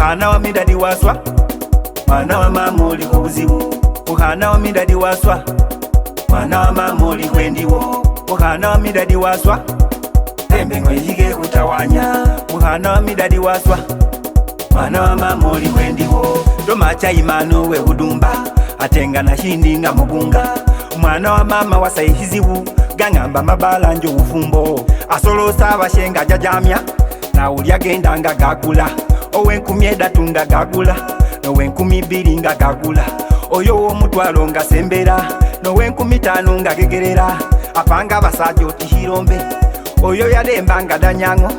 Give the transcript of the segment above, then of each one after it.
Muhana wa midadi waswa, mwana wa mama oli kubuzibu. Muhana wa midadi waswa, mwana wa mama oli kwendiwo. Muhana wa midadi waswa, tembe ngwejige kutawanya. Muhana wa midadi waswa, mwana wa mama oli kwendiwo. Domacha imano we hudumba, atenga na shindi nga mugunga. Mwana wa mama wasayihizibu, gangamba mabala njo ufumbo. Asolo saba shenga jajamya, na ulia genda nga gagula. Owe nkumi edatu nga gagula, nowe nkumi biri nga gagula. Oyo omutwalo nga sembera, nowe nkumi tano nga gegerera. Apanga basajo tihirombe, oyo yademba nga danyango,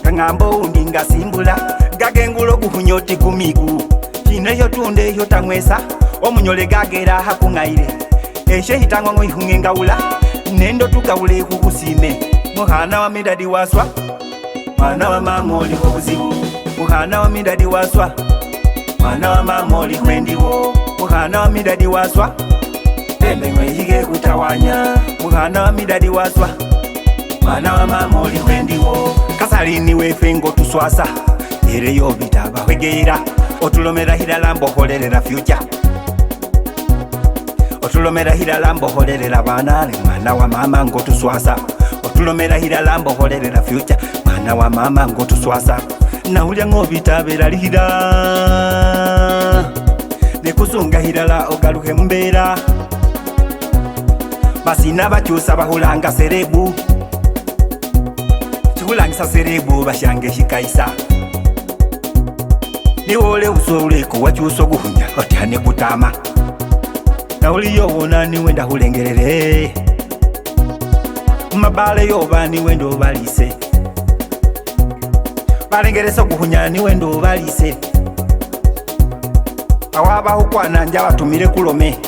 kangambo undi nga simbula. Gagengulo guhunyoti kumigu, chineyo tunde yo tangwesa. Omunyole gagera hakungaire, eshe hitango ngwihunge ngaula. Nendo tukawule kukusime. Muhana wa midadi waswa, mwana wa mama oli kubuzibu. Muhana wa midadi waswa, mwana wa mama oli kwendiwo. Muhana wa midadi waswa, tembe ngwejige kutawanya. Muhana wa midadi waswa, mwana wa mama oli kwendiwo. Kasalini wefengo tuswasa, ere yo bitaba hwegeira. Otulomera hilala mboholerera future, otulomera hilala mboholerera banale. Mwana wa mama ngo tuswasa, otulomera hilala mboholerera future. Mwana wa mama ngo tuswasa, na ulya ngo bitabera lihira. Nekusunga hilala ogaluke mbera, basina bakyusa bahulanga serebu. Chihulangisa serebu bashange shikaisa. Niwole usole kuwachuso guhunya otihane kutama. Na uliyo wona ni wenda hulengerere, mabale yoba ni wendo balise. Balengeresa guhunya ni wendo balise. Awaba hukwana nja batumire kulome.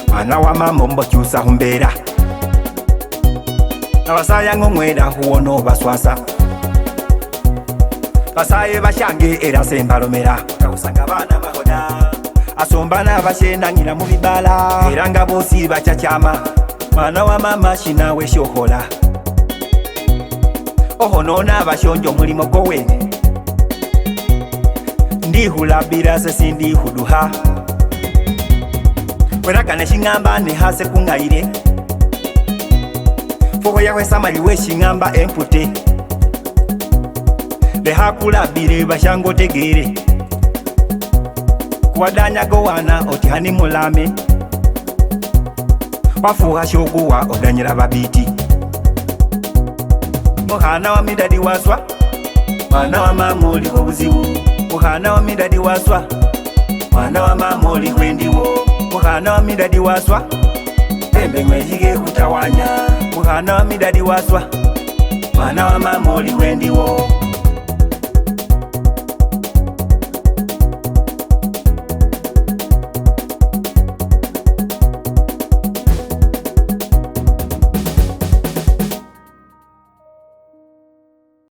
Mwana wa mama mbokyusa humbera, abasaya ngo mwera huwono baswasa. Basaye bashange era sembalomera, kawusanga bana bahoda. Asombana bashenda ngina mu bibala, era nga bosi bachachama. Mwana wa mama shinawe shohola, ohonona bashonjo mulimo gowene. Ndihulabira se sindi huduha, werakane shingamba ne hase kungaire. Foho yawe samali we shingamba empute, behakulabire bashango tegere. Kuwadanya gowana otihani mulame, wafuha shoguwa odanyira babiti. Muhana wa midadi waswa, mwana wa mama oli kubuzibu. Muhana wa midadi waswa, mwana wa mama oli kwendiwo. Muhana wa midadi waswa, tembe ngwejige kutawanya. Muhana wa midadi waswa, mwana wa mama oli kwendiwo.